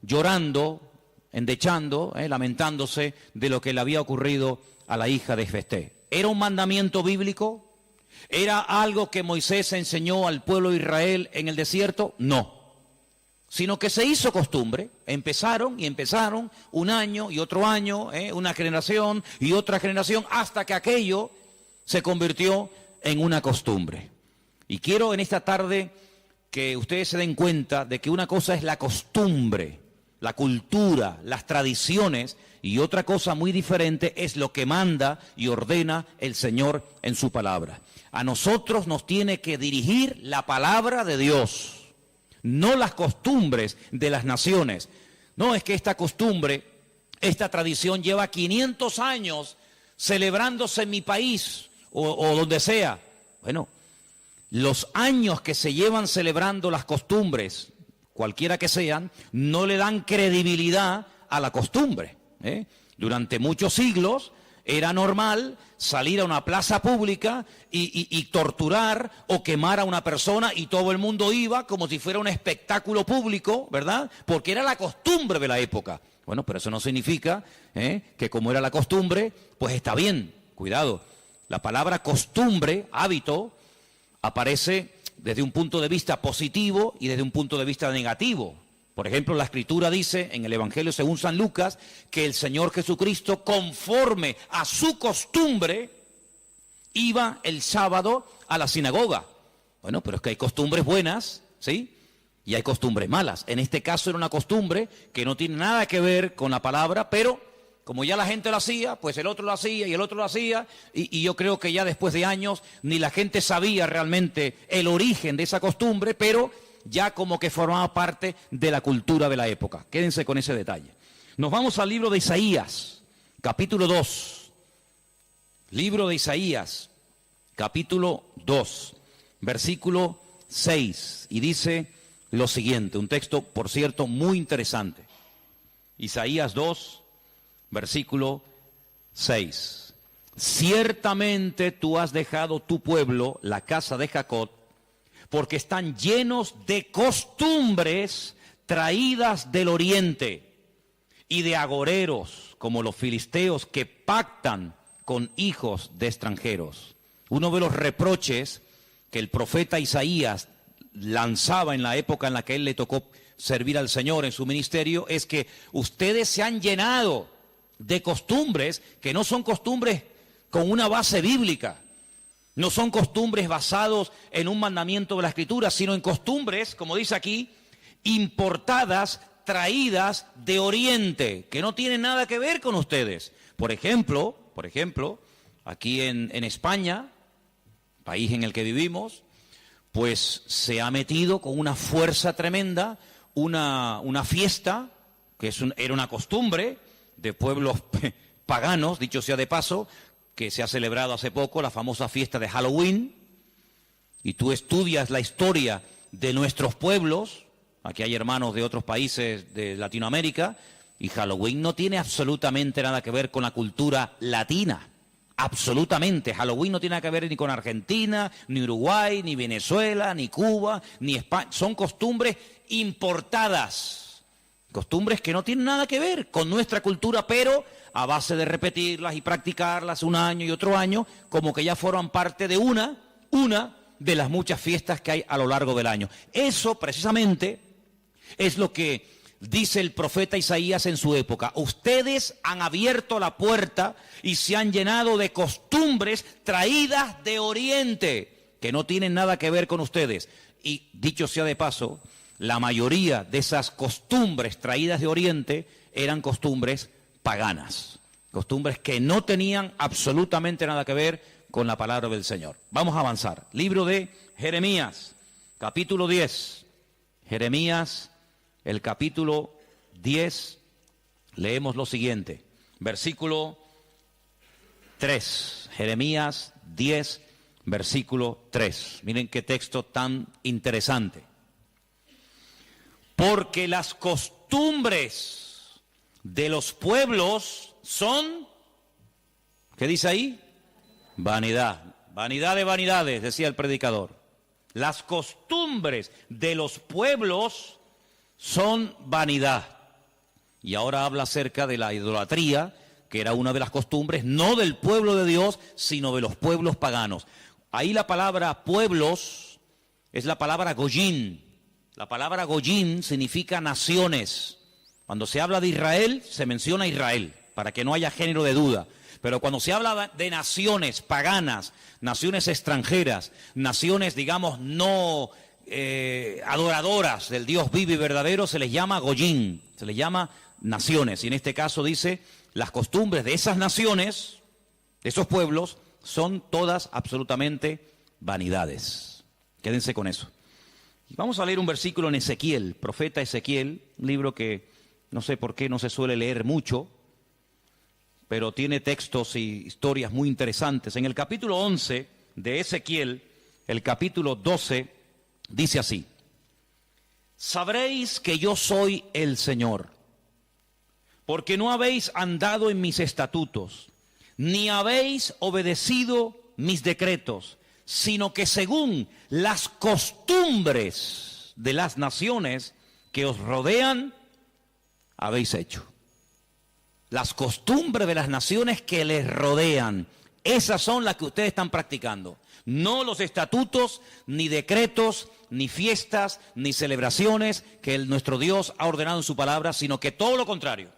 llorando, endechando, lamentándose de lo que le había ocurrido a la hija de Jefté. ¿Era un mandamiento bíblico? ¿Era algo que Moisés enseñó al pueblo de Israel en el desierto? No. Sino que se hizo costumbre. Empezaron un año y otro año, una generación y otra generación, hasta que aquello se convirtió en una costumbre. Y quiero en esta tarde que ustedes se den cuenta de que una cosa es la costumbre, la cultura, las tradiciones, y otra cosa muy diferente es lo que manda y ordena el Señor en su palabra. A nosotros nos tiene que dirigir la palabra de Dios, no las costumbres de las naciones. No es que esta costumbre, esta tradición lleva 500 años celebrándose en mi país o donde sea. Bueno, los años que se llevan celebrando las costumbres, cualquiera que sean, no le dan credibilidad a la costumbre. Durante muchos siglos era normal salir a una plaza pública y torturar o quemar a una persona, y todo el mundo iba como si fuera un espectáculo público, ¿verdad? Porque era la costumbre de la época. Bueno, pero eso no significa que como era la costumbre, pues está bien. Cuidado, la palabra costumbre, hábito, aparece desde un punto de vista positivo y desde un punto de vista negativo. Por ejemplo, la Escritura dice en el Evangelio según San Lucas que el Señor Jesucristo, conforme a su costumbre, iba el sábado a la sinagoga. Bueno, pero es que hay costumbres buenas, ¿sí? Y hay costumbres malas. En este caso era una costumbre que no tiene nada que ver con la palabra, pero como ya la gente lo hacía, pues el otro lo hacía y el otro lo hacía, y yo creo que ya después de años ni la gente sabía realmente el origen de esa costumbre, pero ya como que formaba parte de la cultura de la época. Quédense con ese detalle. Nos vamos al libro de Isaías, capítulo 2. Libro de Isaías, capítulo 2, versículo 6. Y dice lo siguiente, un texto, por cierto, muy interesante. Isaías 2, versículo 6. Ciertamente tú has dejado tu pueblo, la casa de Jacob, porque están llenos de costumbres traídas del oriente y de agoreros, como los filisteos que pactan con hijos de extranjeros. Uno de los reproches que el profeta Isaías lanzaba en la época en la que él le tocó servir al Señor en su ministerio es que ustedes se han llenado de costumbres que no son costumbres con una base bíblica. No son costumbres basados en un mandamiento de la Escritura, sino en costumbres, como dice aquí, importadas, traídas de Oriente, que no tienen nada que ver con ustedes. Por ejemplo, aquí en España, país en el que vivimos, pues se ha metido con una fuerza tremenda una fiesta, que era una costumbre de pueblos paganos, dicho sea de paso, que se ha celebrado hace poco, la famosa fiesta de Halloween, y tú estudias la historia de nuestros pueblos, aquí hay hermanos de otros países de Latinoamérica, y Halloween no tiene absolutamente nada que ver con la cultura latina, absolutamente. Halloween no tiene nada que ver ni con Argentina, ni Uruguay, ni Venezuela, ni Cuba, ni España, son costumbres importadas, costumbres que no tienen nada que ver con nuestra cultura, pero a base de repetirlas y practicarlas un año y otro año, como que ya forman parte de una de las muchas fiestas que hay a lo largo del año. Eso precisamente es lo que dice el profeta Isaías en su época. Ustedes han abierto la puerta y se han llenado de costumbres traídas de Oriente, que no tienen nada que ver con ustedes. Y dicho sea de paso, la mayoría de esas costumbres traídas de Oriente eran costumbres paganas, costumbres que no tenían absolutamente nada que ver con la palabra del Señor. Vamos a avanzar. Libro de Jeremías, capítulo 10. Jeremías, el capítulo 10, leemos lo siguiente, versículo 3. Jeremías 10, versículo 3. Miren qué texto tan interesante. Porque las costumbres de los pueblos son, ¿qué dice ahí? Vanidad. Vanidad de vanidades, decía el predicador. Las costumbres de los pueblos son vanidad. Y ahora habla acerca de la idolatría, que era una de las costumbres, no del pueblo de Dios, sino de los pueblos paganos. Ahí la palabra pueblos es la palabra goyín. La palabra goyín significa naciones. Cuando se habla de Israel, se menciona Israel, para que no haya género de duda. Pero cuando se habla de naciones paganas, naciones extranjeras, naciones, digamos, no adoradoras del Dios vivo y verdadero, se les llama goyín, se les llama naciones. Y en este caso dice, las costumbres de esas naciones, de esos pueblos, son todas absolutamente vanidades. Quédense con eso. Vamos a leer un versículo en Ezequiel, profeta Ezequiel, un libro que no sé por qué no se suele leer mucho, pero tiene textos y historias muy interesantes. En el capítulo 11 de Ezequiel, el capítulo 12, dice así: sabréis que yo soy el Señor, porque no habéis andado en mis estatutos, ni habéis obedecido mis decretos, sino que según las costumbres de las naciones que os rodean, habéis hecho. Las costumbres de las naciones que les rodean, esas son las que ustedes están practicando. No los estatutos, ni decretos, ni fiestas, ni celebraciones que nuestro Dios ha ordenado en su palabra, sino que todo lo contrario.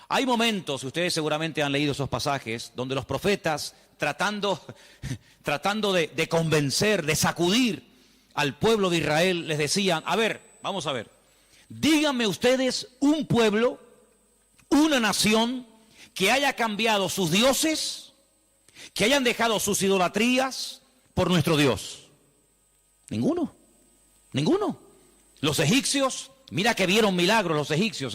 Hay momentos, ustedes seguramente han leído esos pasajes, donde los profetas, tratando de convencer, de sacudir al pueblo de Israel, les decían, a ver, vamos a ver, díganme ustedes un pueblo, una nación que haya cambiado sus dioses, que hayan dejado sus idolatrías por nuestro Dios. Ninguno, ninguno. Los egipcios, mira que vieron milagros los egipcios,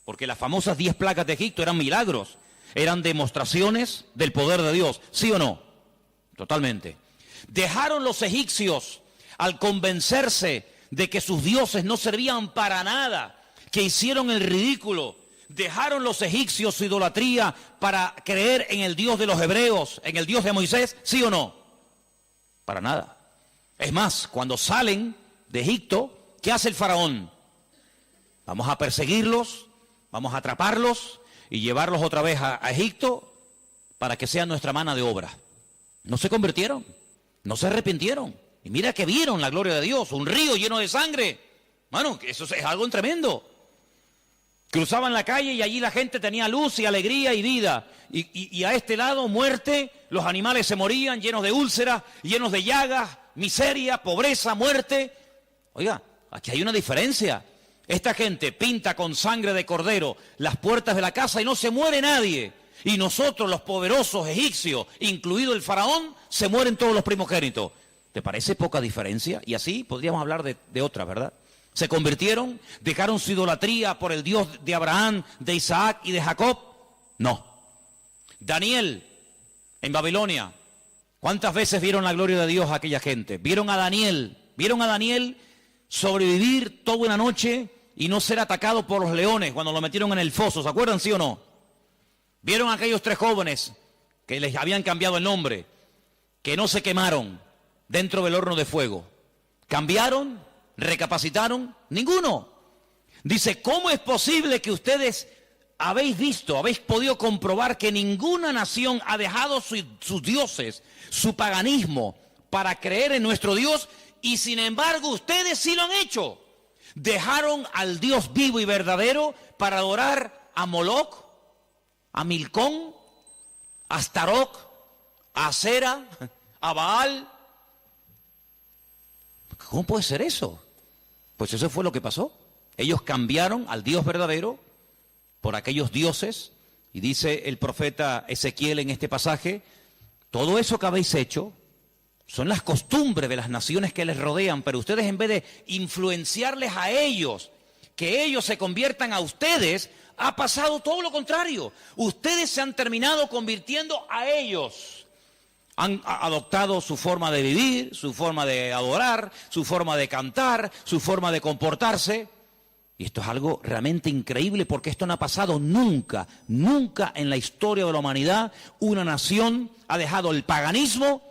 porque las famosas 10 plagas de Egipto eran milagros, eran demostraciones del poder de Dios, ¿sí o no? Totalmente. Dejaron los egipcios al convencerse de que sus dioses no servían para nada, que hicieron el ridículo. Dejaron los egipcios su idolatría para creer en el Dios de los hebreos, en el Dios de Moisés, ¿sí o no? Para nada. Es más, cuando salen de Egipto, ¿qué hace el faraón? Vamos a perseguirlos, vamos a atraparlos y llevarlos otra vez a Egipto para que sean nuestra mano de obra. No se convirtieron, no se arrepintieron. Y mira que vieron la gloria de Dios, un río lleno de sangre. Bueno, eso es algo tremendo. Cruzaban la calle y allí la gente tenía luz y alegría y vida. Y a este lado, muerte, los animales se morían llenos de úlceras, llenos de llagas, miseria, pobreza, muerte. Oiga, aquí hay una diferencia. Esta gente pinta con sangre de cordero las puertas de la casa y no se muere nadie. Y nosotros, los poderosos egipcios, incluido el faraón, se mueren todos los primogénitos. ¿Te parece poca diferencia? Y así podríamos hablar de otra, ¿verdad? Se convirtieron, dejaron su idolatría por el Dios de Abraham, de Isaac y de Jacob. No. Daniel, en Babilonia, ¿cuántas veces vieron la gloria de Dios a aquella gente? Vieron a Daniel sobrevivir toda una noche y no ser atacado por los leones cuando lo metieron en el foso. ¿Se acuerdan, sí o no? Vieron a aquellos 3 jóvenes que les habían cambiado el nombre, que no se quemaron dentro del horno de fuego. ¿Cambiaron? ¿Recapacitaron? Ninguno. Dice, ¿cómo es posible que ustedes habéis podido comprobar que ninguna nación ha dejado sus dioses, su paganismo, para creer en nuestro Dios, y sin embargo ustedes sí lo han hecho? Dejaron al Dios vivo y verdadero para adorar a Moloch, a Milcón, a Astaroth, a Acera, a Baal. ¿Cómo puede ser eso? Pues eso fue lo que pasó. Ellos cambiaron al Dios verdadero por aquellos dioses, y dice el profeta Ezequiel en este pasaje, todo eso que habéis hecho son las costumbres de las naciones que les rodean, pero ustedes, en vez de influenciarles a ellos, que ellos se conviertan a ustedes, ha pasado todo lo contrario. Ustedes se han terminado convirtiendo a ellos. Han adoptado su forma de vivir, su forma de adorar, su forma de cantar, su forma de comportarse. Y esto es algo realmente increíble, porque esto no ha pasado nunca, nunca en la historia de la humanidad. Una nación ha dejado el paganismo,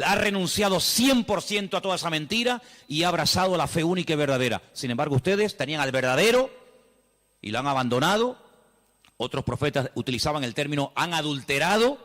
ha renunciado 100% a toda esa mentira y ha abrazado la fe única y verdadera. Sin embargo, ustedes tenían al verdadero y la han abandonado. Otros profetas utilizaban el término han adulterado,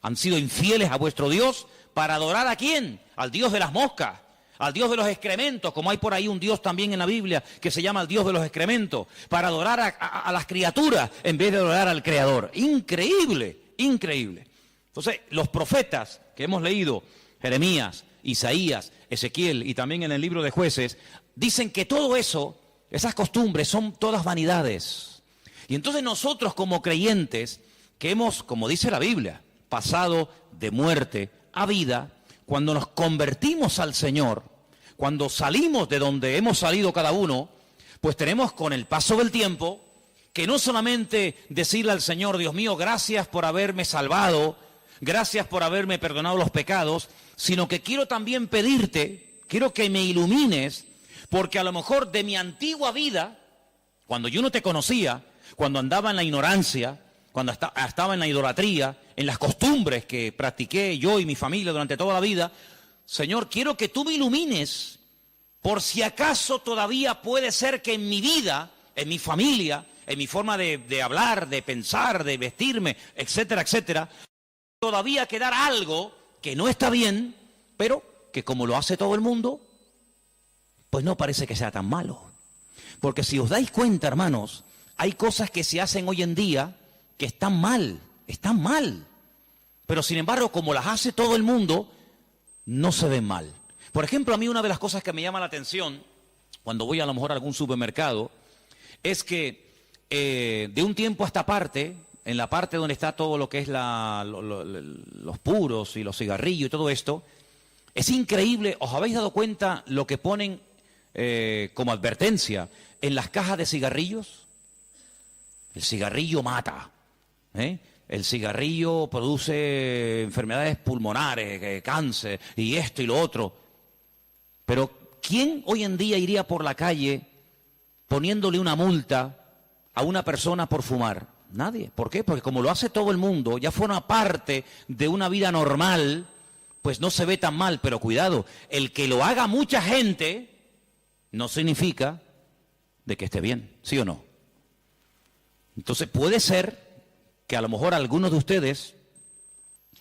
han sido infieles a vuestro Dios. ¿Para adorar a quién? Al Dios de las moscas, al Dios de los excrementos, como hay por ahí un Dios también en la Biblia que se llama el Dios de los excrementos, para adorar a las criaturas en vez de adorar al Creador. Increíble, increíble. Entonces, los profetas que hemos leído, Jeremías, Isaías, Ezequiel y también en el libro de Jueces, dicen que todo eso, esas costumbres son todas vanidades. Y entonces nosotros como creyentes, que hemos, como dice la Biblia, pasado de muerte a vida, cuando nos convertimos al Señor, cuando salimos de donde hemos salido cada uno, pues tenemos con el paso del tiempo que no solamente decirle al Señor, Dios mío, gracias por haberme salvado, gracias por haberme perdonado los pecados, sino que quiero también pedirte, quiero que me ilumines, porque a lo mejor de mi antigua vida, cuando yo no te conocía, cuando andaba en la ignorancia, cuando estaba en la idolatría, en las costumbres que practiqué yo y mi familia durante toda la vida, Señor, quiero que tú me ilumines, por si acaso todavía puede ser que en mi vida, en mi familia, en mi forma de hablar, de pensar, de vestirme, etcétera, etcétera, todavía quedar algo que no está bien, pero que como lo hace todo el mundo, pues no parece que sea tan malo. Porque si os dais cuenta, hermanos, hay cosas que se hacen hoy en día que están mal. Pero sin embargo, como las hace todo el mundo, no se ven mal. Por ejemplo, a mí una de las cosas que me llama la atención, cuando voy a lo mejor a algún supermercado, es que de un tiempo a esta parte, en la parte donde está todo lo que es los puros y los cigarrillos y todo esto, es increíble. ¿Os habéis dado cuenta lo que ponen como advertencia en las cajas de cigarrillos? El cigarrillo mata, el cigarrillo produce enfermedades pulmonares, cáncer y esto y lo otro. Pero ¿quién hoy en día iría por la calle poniéndole una multa a una persona por fumar? Nadie. ¿Por qué? Porque como lo hace todo el mundo, ya forma parte de una vida normal, pues no se ve tan mal. Pero cuidado, el que lo haga mucha gente no significa de que esté bien, ¿sí o no? Entonces puede ser que a lo mejor algunos de ustedes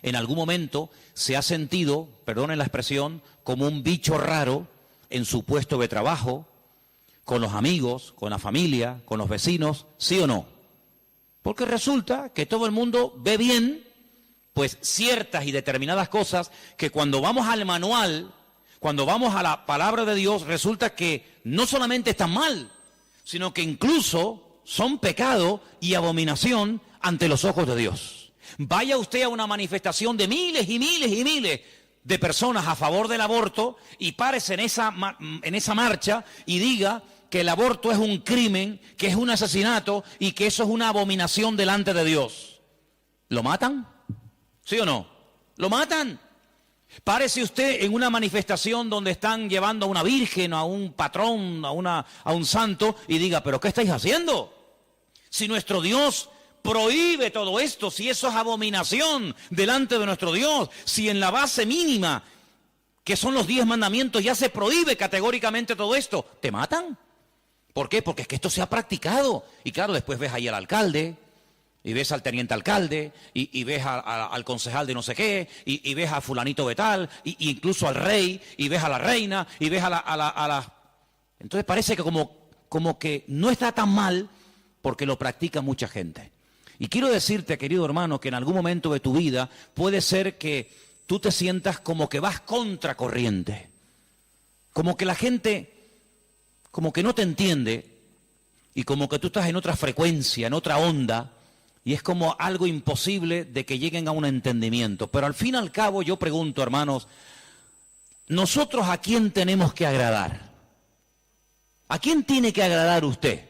en algún momento se ha sentido, perdonen la expresión, como un bicho raro en su puesto de trabajo, con los amigos, con la familia, con los vecinos, ¿sí o no? Porque resulta que todo el mundo ve bien, pues ciertas y determinadas cosas que cuando vamos al manual, cuando vamos a la palabra de Dios, resulta que no solamente están mal, sino que incluso son pecado y abominación ante los ojos de Dios. Vaya usted a una manifestación de miles y miles y miles de personas a favor del aborto y párese en esa marcha y diga que el aborto es un crimen, que es un asesinato y que eso es una abominación delante de Dios. ¿Lo matan? ¿Sí o no? ¿Lo matan? Párese usted en una manifestación donde están llevando a una virgen, a un patrón, a un santo y diga, ¿pero qué estáis haciendo? Si nuestro Dios prohíbe todo esto, si eso es abominación delante de nuestro Dios, si en la base mínima, que son los 10 mandamientos, ya se prohíbe categóricamente todo esto, ¿te matan? ¿Por qué? Porque es que esto se ha practicado. Y claro, después ves ahí al alcalde, y ves al teniente alcalde, y ves al concejal de no sé qué, y ves a fulanito de tal, y incluso al rey, y ves a la reina, y ves a la... Entonces parece que como que no está tan mal, porque lo practica mucha gente. Y quiero decirte, querido hermano, que en algún momento de tu vida puede ser que tú te sientas como que vas contracorriente, como que la gente como que no te entiende y como que tú estás en otra frecuencia, en otra onda, y es como algo imposible de que lleguen a un entendimiento. Pero al fin y al cabo yo pregunto, hermanos, ¿nosotros a quién tenemos que agradar? ¿A quién tiene que agradar usted?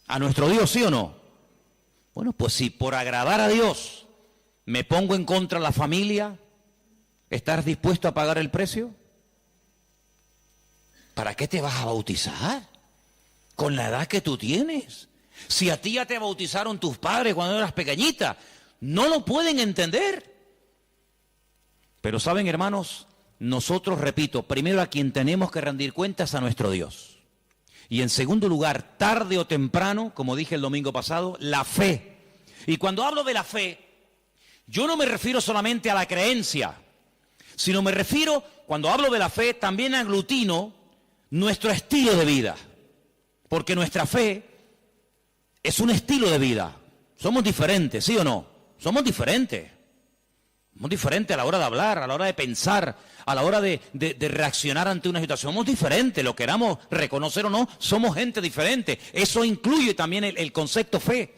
¿A nuestro Dios, sí o no? Bueno, pues si por agradar a Dios me pongo en contra de la familia, ¿estás dispuesto a pagar el precio? ¿Para qué te vas a bautizar? Con la edad que tú tienes. Si a ti ya te bautizaron tus padres cuando eras pequeñita, no lo pueden entender. Pero saben, hermanos, nosotros, repito, primero a quien tenemos que rendir cuentas a nuestro Dios. Y en segundo lugar, tarde o temprano, como dije el domingo pasado, la fe. Y cuando hablo de la fe, yo no me refiero solamente a la creencia, sino me refiero, cuando hablo de la fe, también aglutino nuestro estilo de vida. Porque nuestra fe es un estilo de vida. Somos diferentes, ¿sí o no? Somos diferentes. Somos diferentes a la hora de hablar, a la hora de pensar, a la hora de reaccionar ante una situación. Somos diferentes, lo queramos reconocer o no, somos gente diferente. Eso incluye también el concepto fe.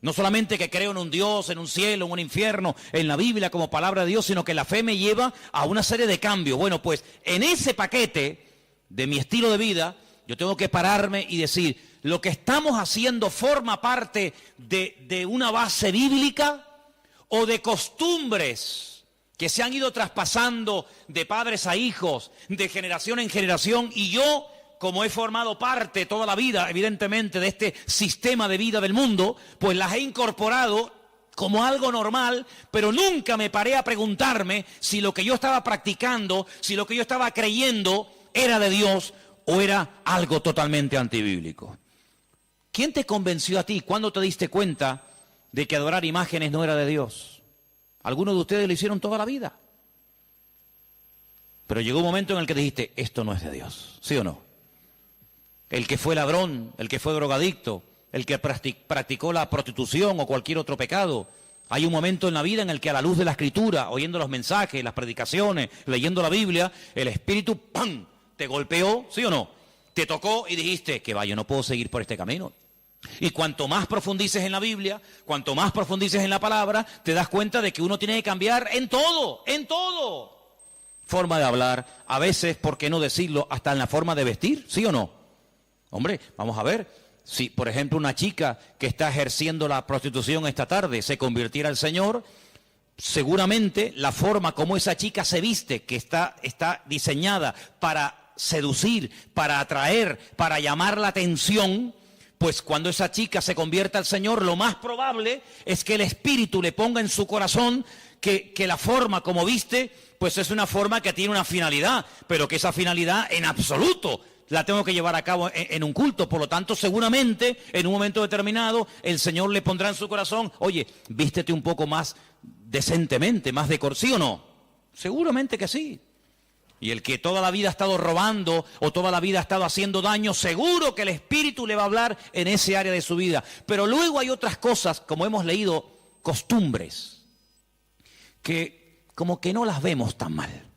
No solamente que creo en un Dios, en un cielo, en un infierno, en la Biblia como palabra de Dios, sino que la fe me lleva a una serie de cambios. Bueno, pues en ese paquete de mi estilo de vida, yo tengo que pararme y decir, lo que estamos haciendo forma parte de una base bíblica o de costumbres que se han ido traspasando de padres a hijos, de generación en generación, y yo, como he formado parte toda la vida, evidentemente, de este sistema de vida del mundo, pues las he incorporado como algo normal, pero nunca me paré a preguntarme si lo que yo estaba practicando, si lo que yo estaba creyendo era de Dios o era algo totalmente antibíblico. ¿Quién te convenció a ti? ¿Cuándo te diste cuenta de que adorar imágenes no era de Dios? Algunos de ustedes lo hicieron toda la vida. Pero llegó un momento en el que dijiste, esto no es de Dios, ¿sí o no? El que fue ladrón, el que fue drogadicto, el que practicó la prostitución o cualquier otro pecado. Hay un momento en la vida en el que a la luz de la Escritura, oyendo los mensajes, las predicaciones, leyendo la Biblia, el Espíritu, ¡pam!, te golpeó, ¿sí o no? Te tocó y dijiste, que va, yo no puedo seguir por este camino. Y cuanto más profundices en la Biblia, cuanto más profundices en la palabra, te das cuenta de que uno tiene que cambiar en todo, en todo. Forma de hablar, a veces, ¿por qué no decirlo?, hasta en la forma de vestir, ¿sí o no? Hombre, vamos a ver, si por ejemplo una chica que está ejerciendo la prostitución esta tarde se convirtiera al Señor, seguramente la forma como esa chica se viste, que está diseñada para seducir, para atraer, para llamar la atención, pues cuando esa chica se convierta al Señor, lo más probable es que el Espíritu le ponga en su corazón que la forma como viste, pues es una forma que tiene una finalidad, pero que esa finalidad en absoluto la tengo que llevar a cabo en un culto. Por lo tanto, seguramente, en un momento determinado, el Señor le pondrá en su corazón, oye, vístete un poco más decentemente, más ¿sí o no? Seguramente que sí. Y el que toda la vida ha estado robando o toda la vida ha estado haciendo daño, seguro que el Espíritu le va a hablar en ese área de su vida. Pero luego hay otras cosas, como hemos leído, costumbres, que como que no las vemos tan mal.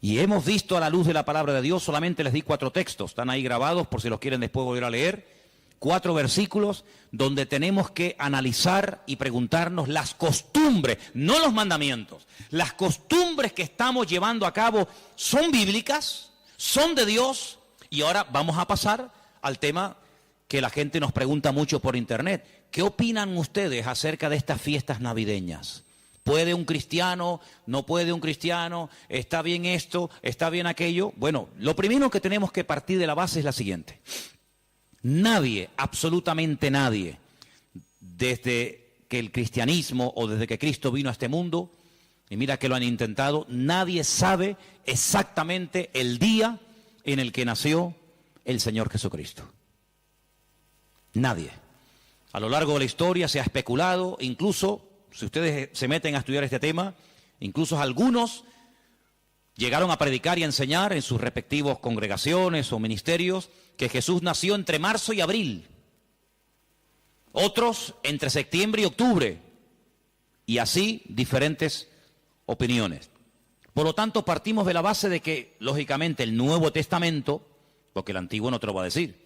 Y hemos visto a la luz de la palabra de Dios, solamente les di 4 textos, están ahí grabados por si los quieren después volver a leer, 4 versículos donde tenemos que analizar y preguntarnos las costumbres, no los mandamientos, las costumbres que estamos llevando a cabo son bíblicas, son de Dios. Y ahora vamos a pasar al tema que la gente nos pregunta mucho por internet. ¿Qué opinan ustedes acerca de estas fiestas navideñas? ¿Puede un cristiano? ¿No puede un cristiano? ¿Está bien esto? ¿Está bien aquello? Bueno, lo primero que tenemos que partir de la base es la siguiente. Nadie, absolutamente nadie, desde que el cristianismo o desde que Cristo vino a este mundo, y mira que lo han intentado, nadie sabe exactamente el día en el que nació el Señor Jesucristo. Nadie. A lo largo de la historia se ha especulado, incluso, si ustedes se meten a estudiar este tema, incluso algunos llegaron a predicar y a enseñar en sus respectivos congregaciones o ministerios que Jesús nació entre marzo y abril. Otros entre septiembre y octubre. Y así diferentes opiniones. Por lo tanto, partimos de la base de que, lógicamente, el Nuevo Testamento, porque el Antiguo no te lo va a decir,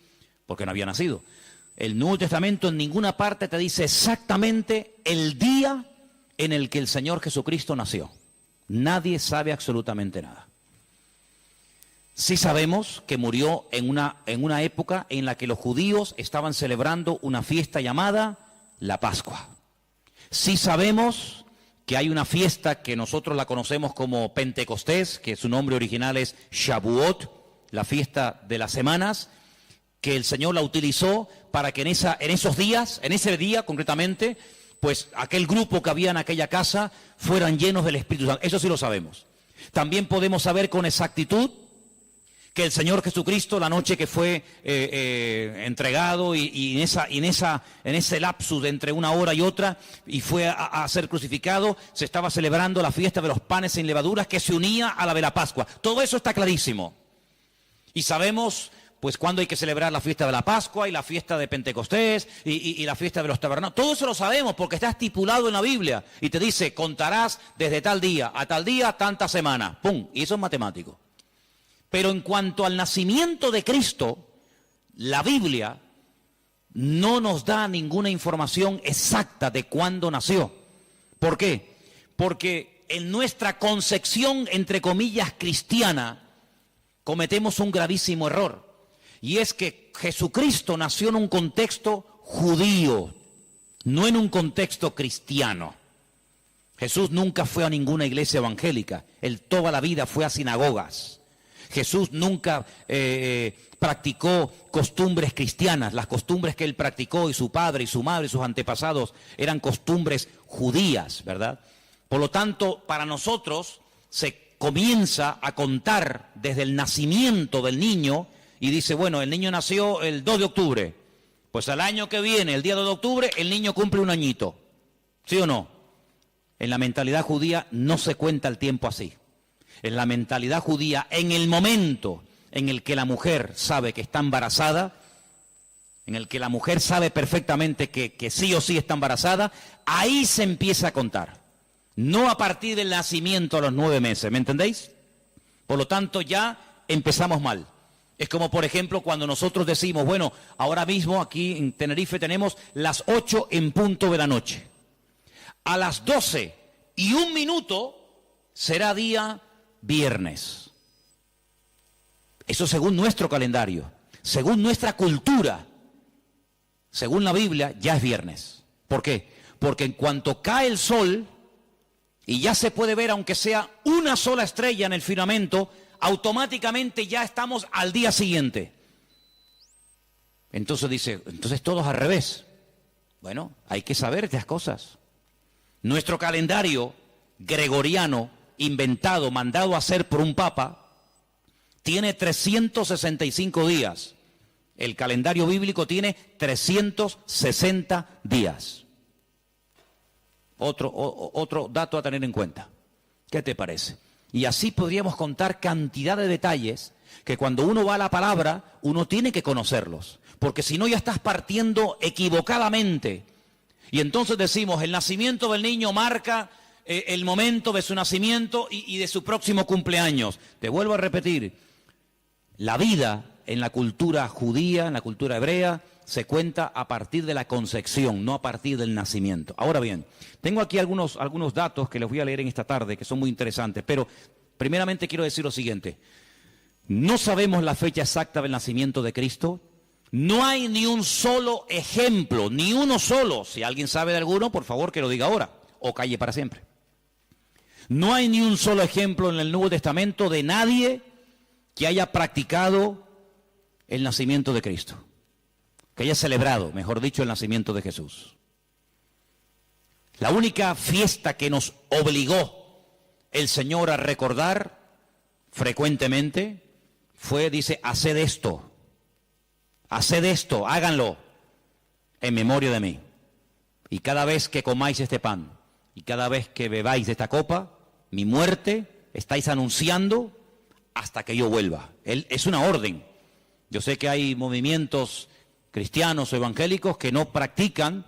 porque no había nacido, el Nuevo Testamento en ninguna parte te dice exactamente el día en el que el Señor Jesucristo nació. Nadie sabe absolutamente nada. Sí sabemos que murió en una época en la que los judíos estaban celebrando una fiesta llamada la Pascua. Sí sabemos que hay una fiesta que nosotros la conocemos como Pentecostés, que su nombre original es Shavuot, la fiesta de las semanas, que el Señor la utilizó para que en ese día concretamente, pues aquel grupo que había en aquella casa fueran llenos del Espíritu Santo. Eso sí lo sabemos. También podemos saber con exactitud Que el Señor Jesucristo, la noche que fue entregado y en ese lapsus entre una hora y otra, y fue a ser crucificado, se estaba celebrando la fiesta de los panes sin levaduras que se unía a la de la Pascua. Todo eso está clarísimo. Y sabemos, pues, cuándo hay que celebrar la fiesta de la Pascua y la fiesta de Pentecostés y la fiesta de los tabernáculos. Todo eso lo sabemos porque está estipulado en la Biblia. Y te dice, contarás desde tal día a tal día, tanta semana. ¡Pum! Y eso es matemático. Pero en cuanto al nacimiento de Cristo, la Biblia no nos da ninguna información exacta de cuándo nació. ¿Por qué? Porque en nuestra concepción, entre comillas, cristiana, cometemos un gravísimo error. Y es que Jesucristo nació en un contexto judío, no en un contexto cristiano. Jesús nunca fue a ninguna iglesia evangélica, él toda la vida fue a sinagogas. Jesús nunca practicó costumbres cristianas. Las costumbres que él practicó, y su padre y su madre y sus antepasados, eran costumbres judías, ¿verdad? Por lo tanto, para nosotros se comienza a contar desde el nacimiento del niño y dice, bueno, el niño nació el 2 de octubre. Pues al año que viene, el día 2 de octubre, el niño cumple un añito. ¿Sí o no? En la mentalidad judía no se cuenta el tiempo así. En la mentalidad judía, en el momento en el que la mujer sabe que está embarazada, en el que la mujer sabe perfectamente que sí o sí está embarazada, ahí se empieza a contar. No a partir del nacimiento a los 9 meses, ¿me entendéis? Por lo tanto, ya empezamos mal. Es como, por ejemplo, cuando nosotros decimos, bueno, ahora mismo aquí en Tenerife tenemos las 8 en punto de la noche. A las 12:01 será día viernes. Eso según nuestro calendario, según nuestra cultura, según la Biblia, ya es viernes. ¿Por qué? Porque en cuanto cae el sol y ya se puede ver, aunque sea una sola estrella en el firmamento, automáticamente ya estamos al día siguiente. Entonces dice, entonces todo es al revés. Bueno, hay que saber estas cosas. Nuestro calendario gregoriano, inventado, mandado a hacer por un papa, tiene 365 días. El calendario bíblico tiene 360 días. Otro dato a tener en cuenta. ¿Qué te parece? Y así podríamos contar cantidad de detalles que cuando uno va a la palabra, uno tiene que conocerlos. Porque si no, ya estás partiendo equivocadamente. Y entonces decimos, el nacimiento del niño marca el momento de su nacimiento y de su próximo cumpleaños. Te vuelvo a repetir, la vida en la cultura judía, en la cultura hebrea, se cuenta a partir de la concepción, no a partir del nacimiento. Ahora bien, tengo aquí algunos datos que les voy a leer en esta tarde, que son muy interesantes, pero primeramente quiero decir lo siguiente. No sabemos la fecha exacta del nacimiento de Cristo. No hay ni un solo ejemplo, ni uno solo. Si alguien sabe de alguno, por favor que lo diga ahora, o calle para siempre. No hay ni un solo ejemplo en el Nuevo Testamento de nadie que haya practicado el nacimiento de Cristo, que haya celebrado, mejor dicho, el nacimiento de Jesús. La única fiesta que nos obligó el Señor a recordar frecuentemente fue, dice, haced esto, háganlo en memoria de mí. Y cada vez que comáis este pan y cada vez que bebáis de esta copa, mi muerte estáis anunciando hasta que yo vuelva. Es una orden. Yo sé que hay movimientos cristianos o evangélicos que no practican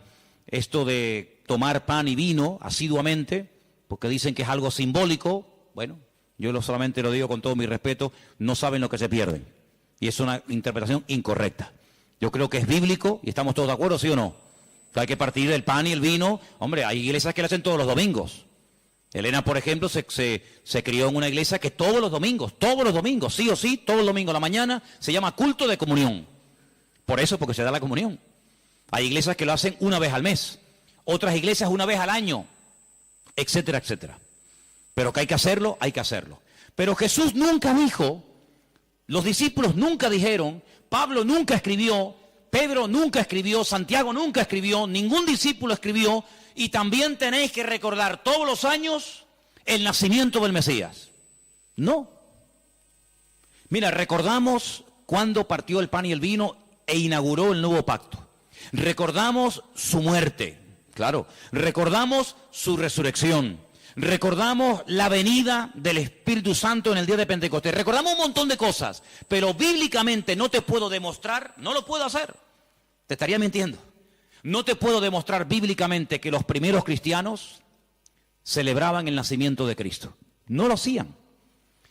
esto de tomar pan y vino asiduamente, porque dicen que es algo simbólico. Bueno, yo solamente lo digo con todo mi respeto, no saben lo que se pierden. Y es una interpretación incorrecta. Yo creo que es bíblico y estamos todos de acuerdo, ¿sí o no? O sea, hay que partir del pan y el vino. Hombre, hay iglesias que lo hacen todos los domingos. Elena, por ejemplo, se crió en una iglesia que todos los domingos, sí o sí, todos los domingos a la mañana, se llama culto de comunión. Por eso, porque se da la comunión. Hay iglesias que lo hacen una vez al mes, otras iglesias una vez al año, etcétera, etcétera. Pero que hay que hacerlo, hay que hacerlo. Pero Jesús nunca dijo, los discípulos nunca dijeron, Pablo nunca escribió, Pedro nunca escribió, Santiago nunca escribió, ningún discípulo escribió, y también tenéis que recordar todos los años el nacimiento del Mesías. No. Mira, recordamos cuando partió el pan y el vino e inauguró el nuevo pacto. Recordamos su muerte, claro. Recordamos su resurrección. Recordamos la venida del Espíritu Santo en el día de Pentecostés. Recordamos un montón de cosas, pero bíblicamente no te puedo demostrar, no lo puedo hacer. Te estaría mintiendo. No te puedo demostrar bíblicamente que los primeros cristianos celebraban el nacimiento de Cristo. No lo hacían.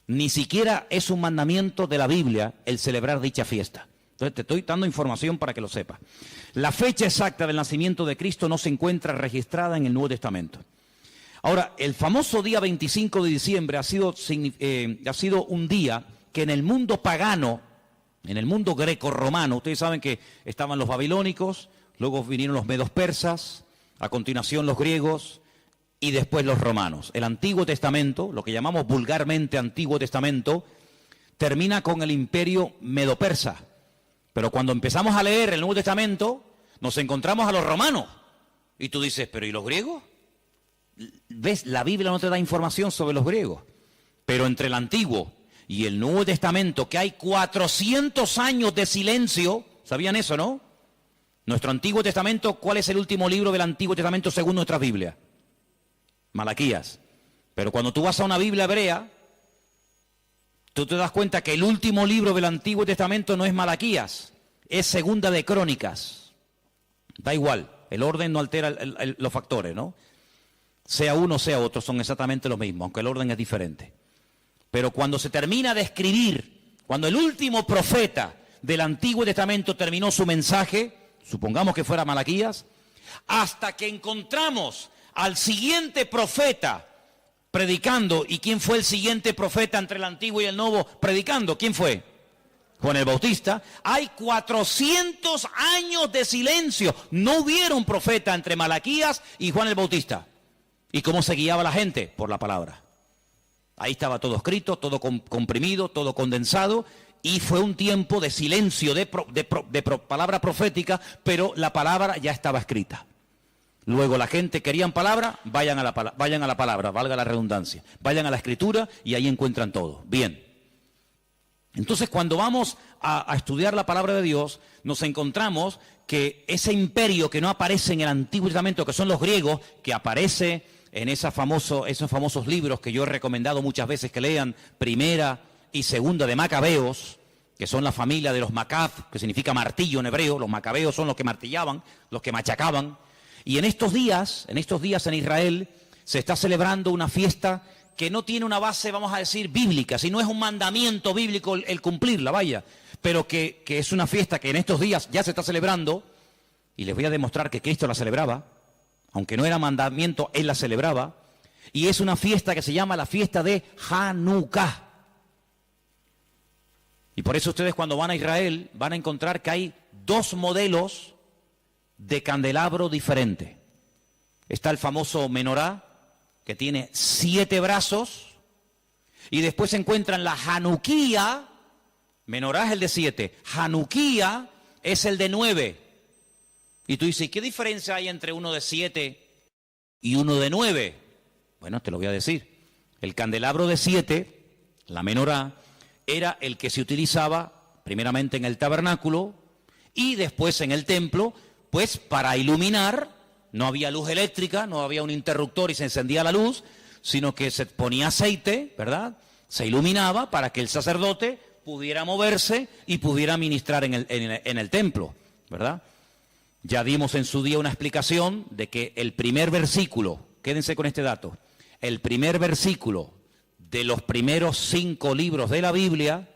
Ni siquiera es un mandamiento de la Biblia el celebrar dicha fiesta. Entonces te estoy dando información para que lo sepas. La fecha exacta del nacimiento de Cristo no se encuentra registrada en el Nuevo Testamento. Ahora, el famoso día 25 de diciembre ha sido un día que en el mundo pagano, en el mundo greco-romano, ustedes saben que estaban los babilónicos, luego vinieron los medos persas, a continuación los griegos, y después los romanos. El Antiguo Testamento, lo que llamamos vulgarmente Antiguo Testamento, termina con el imperio medo-persa. Pero cuando empezamos a leer el Nuevo Testamento, nos encontramos a los romanos. Y tú dices, ¿pero y los griegos? ¿Ves? La Biblia no te da información sobre los griegos. Pero entre el Antiguo y el Nuevo Testamento, que hay 400 años de silencio, ¿sabían eso, no? Nuestro Antiguo Testamento, ¿cuál es el último libro del Antiguo Testamento según nuestra Biblia? Malaquías. Pero cuando tú vas a una Biblia hebrea, tú te das cuenta que el último libro del Antiguo Testamento no es Malaquías, es Segunda de Crónicas. Da igual, el orden no altera los factores, ¿no? Sea uno, sea otro, son exactamente los mismos, aunque el orden es diferente. Pero cuando se termina de escribir, cuando el último profeta del Antiguo Testamento terminó su mensaje, supongamos que fuera Malaquías, hasta que encontramos al siguiente profeta predicando. ¿Y quién fue el siguiente profeta entre el Antiguo y el Nuevo predicando? ¿Quién fue? Juan el Bautista. Hay 400 años de silencio. No hubieron profeta entre Malaquías y Juan el Bautista. ¿Y cómo se guiaba la gente? Por la palabra. Ahí estaba todo escrito, todo comprimido, todo condensado, y fue un tiempo de silencio, de palabra profética, pero la palabra ya estaba escrita. Luego la gente querían palabra, vayan a la palabra, valga la redundancia. Vayan a la Escritura y ahí encuentran todo. Bien. Entonces cuando vamos a estudiar la palabra de Dios, nos encontramos que ese imperio que no aparece en el Antiguo Testamento, que son los griegos, que aparece en esos famosos libros que yo he recomendado muchas veces que lean, Primera y Segunda de Macabeos, que son la familia de los Macab, que significa martillo en hebreo. Los macabeos son los que martillaban, los que machacaban. Y en estos días en Israel se está celebrando una fiesta que no tiene una base, vamos a decir, bíblica, sino es un mandamiento bíblico el cumplirla, vaya, pero que es una fiesta que en estos días ya se está celebrando, y les voy a demostrar que Cristo la celebraba, aunque no era mandamiento, Él la celebraba, y es una fiesta que se llama la fiesta de Hanukkah. Y por eso ustedes cuando van a Israel van a encontrar que hay dos modelos de candelabro diferente. Está el famoso menorá, que tiene 7 brazos, y después se encuentran la Hanukkía. Menorá es el de 7, Hanukkía es el de 9. Y tú dices, ¿qué diferencia hay entre uno de 7 y uno de 9? Bueno, te lo voy a decir. El candelabro de 7, la menorá, era el que se utilizaba primeramente en el tabernáculo y después en el templo, pues para iluminar. No había luz eléctrica, no había un interruptor y se encendía la luz, sino que se ponía aceite, ¿verdad? Se iluminaba para que el sacerdote pudiera moverse y pudiera ministrar en el templo, ¿verdad? Ya dimos en su día una explicación de que el primer versículo, quédense con este dato, el primer versículo de los primeros 5 libros de la Biblia,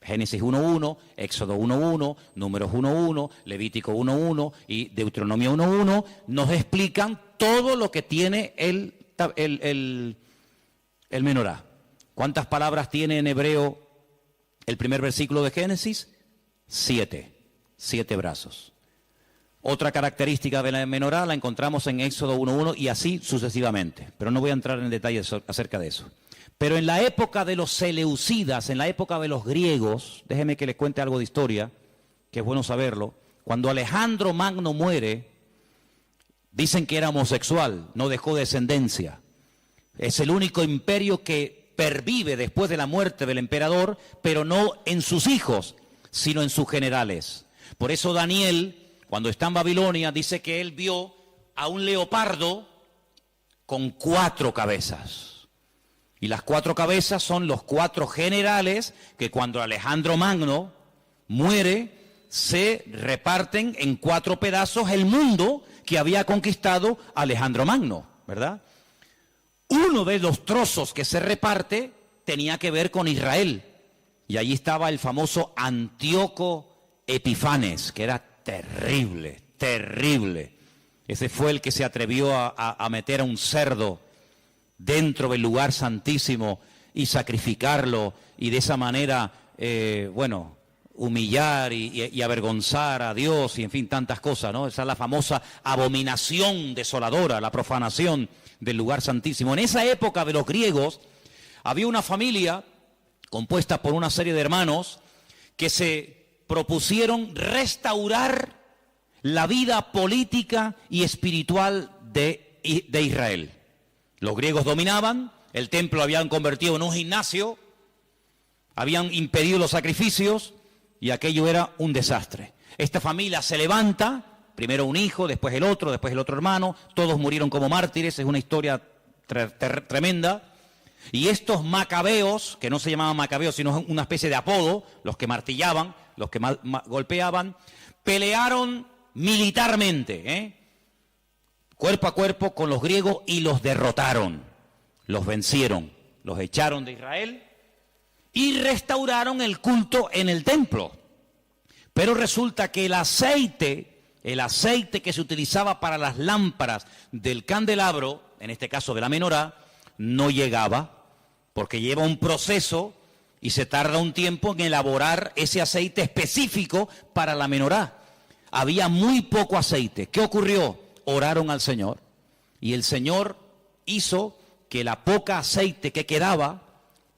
Génesis 1.1, Éxodo 1.1, Números 1.1, Levítico 1.1 y Deuteronomio 1.1, nos explican todo lo que tiene el menorá. ¿Cuántas palabras tiene en hebreo el primer versículo de Génesis? 7 brazos. Otra característica de la menorá la encontramos en Éxodo 1.1 y así sucesivamente, pero no voy a entrar en detalles acerca de eso. Pero en la época de los seleucidas, en la época de los griegos, déjeme que les cuente algo de historia, que es bueno saberlo. Cuando Alejandro Magno muere, dicen que era homosexual, no dejó descendencia. Es el único imperio que pervive después de la muerte del emperador, pero no en sus hijos, sino en sus generales. Por eso Daniel, cuando está en Babilonia, dice que él vio a un leopardo con 4 cabezas. Y las 4 cabezas son los 4 generales que cuando Alejandro Magno muere, se reparten en 4 pedazos el mundo que había conquistado Alejandro Magno, ¿verdad? Uno de los trozos que se reparte tenía que ver con Israel. Y allí estaba el famoso Antíoco Epifanes, que era terrible, terrible. Ese fue el que se atrevió a meter a un cerdo dentro del lugar santísimo y sacrificarlo, y de esa manera, humillar y avergonzar a Dios, y en fin, tantas cosas, ¿no? Esa es la famosa abominación desoladora, la profanación del lugar santísimo. En esa época de los griegos había una familia compuesta por una serie de hermanos que se propusieron restaurar la vida política y espiritual de Israel. Los griegos dominaban, el templo lo habían convertido en un gimnasio, habían impedido los sacrificios y aquello era un desastre. Esta familia se levanta, primero un hijo, después el otro hermano, todos murieron como mártires, es una historia tremenda. Y estos macabeos, que no se llamaban macabeos, sino una especie de apodo, los que martillaban, los que golpeaban, pelearon militarmente, cuerpo a cuerpo con los griegos y los derrotaron, los vencieron, los echaron de Israel y restauraron el culto en el templo. Pero resulta que el aceite que se utilizaba para las lámparas del candelabro, en este caso de la menorá, no llegaba, porque lleva un proceso y se tarda un tiempo en elaborar ese aceite específico para la menorá. Había muy poco aceite. ¿Qué ocurrió? Oraron al Señor y el Señor hizo que la poca aceite que quedaba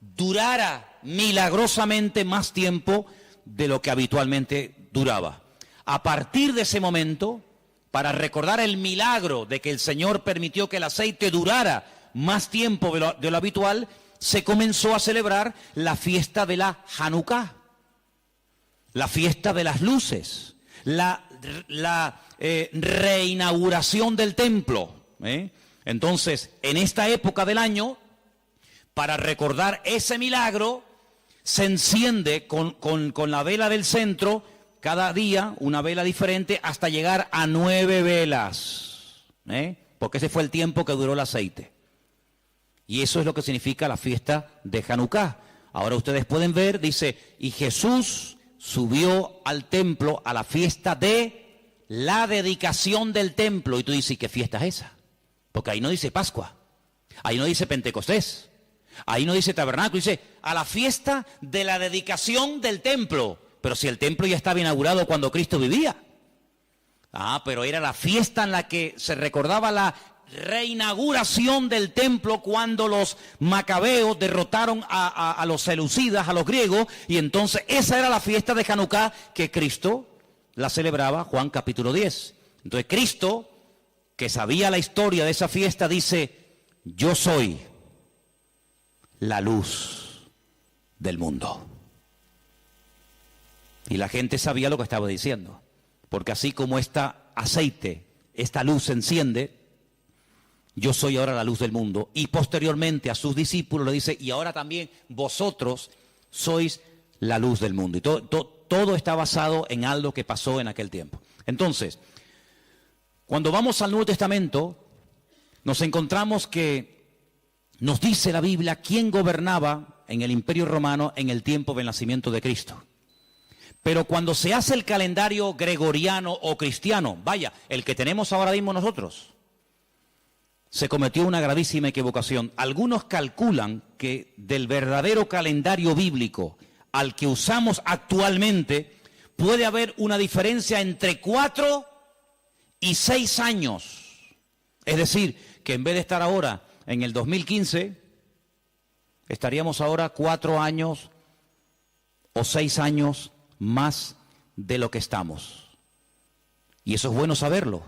durara milagrosamente más tiempo de lo que habitualmente duraba. A partir de ese momento, para recordar el milagro de que el Señor permitió que el aceite durara más tiempo de lo habitual, se comenzó a celebrar la fiesta de la Hanukkah, la fiesta de las luces, la reinauguración del templo. Entonces, en esta época del año, para recordar ese milagro, se enciende con la vela del centro, cada día una vela diferente, hasta llegar a 9 velas, porque ese fue el tiempo que duró el aceite. Y eso es lo que significa la fiesta de Hanukkah. Ahora ustedes pueden ver, dice, y Jesús subió al templo a la fiesta de la dedicación del templo. Y tú dices, ¿qué fiesta es esa? Porque ahí no dice Pascua, ahí no dice Pentecostés, ahí no dice tabernáculo, dice a la fiesta de la dedicación del templo. Pero si el templo ya estaba inaugurado cuando Cristo vivía. Pero era la fiesta en la que se recordaba la reinauguración del templo cuando los macabeos derrotaron a los seleucidas, a los griegos, y entonces esa era la fiesta de Hanukkah que Cristo la celebraba, Juan capítulo 10. Entonces Cristo, que sabía la historia de esa fiesta, dice, yo soy la luz del mundo. Y la gente sabía lo que estaba diciendo, porque así como este aceite, esta luz se enciende, yo soy ahora la luz del mundo. Y posteriormente a sus discípulos le dice, y ahora también vosotros sois la luz del mundo. Y todo está basado en algo que pasó en aquel tiempo. Entonces, cuando vamos al Nuevo Testamento, nos encontramos que nos dice la Biblia quién gobernaba en el Imperio Romano en el tiempo del nacimiento de Cristo. Pero cuando se hace el calendario gregoriano o cristiano, vaya, el que tenemos ahora mismo nosotros, se cometió una gravísima equivocación. Algunos calculan que del verdadero calendario bíblico al que usamos actualmente puede haber una diferencia entre 4 y 6 años. Es decir, que en vez de estar ahora en el 2015, estaríamos ahora 4 años o 6 años más de lo que estamos. Y eso es bueno saberlo,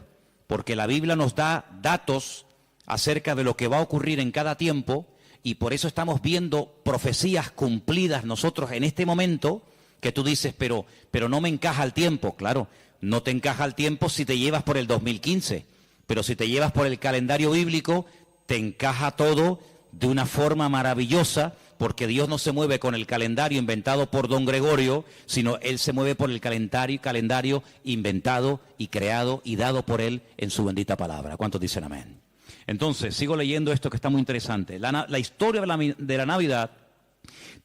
porque la Biblia nos da datos acerca de lo que va a ocurrir en cada tiempo y por eso estamos viendo profecías cumplidas nosotros en este momento, que tú dices, pero no me encaja el tiempo. Claro, no te encaja el tiempo si te llevas por el 2015, pero si te llevas por el calendario bíblico, te encaja todo de una forma maravillosa, porque Dios no se mueve con el calendario inventado por don Gregorio, sino Él se mueve por el calendario inventado y creado y dado por Él en su bendita palabra. ¿Cuántos dicen amén? Entonces, sigo leyendo esto que está muy interesante. La historia de la Navidad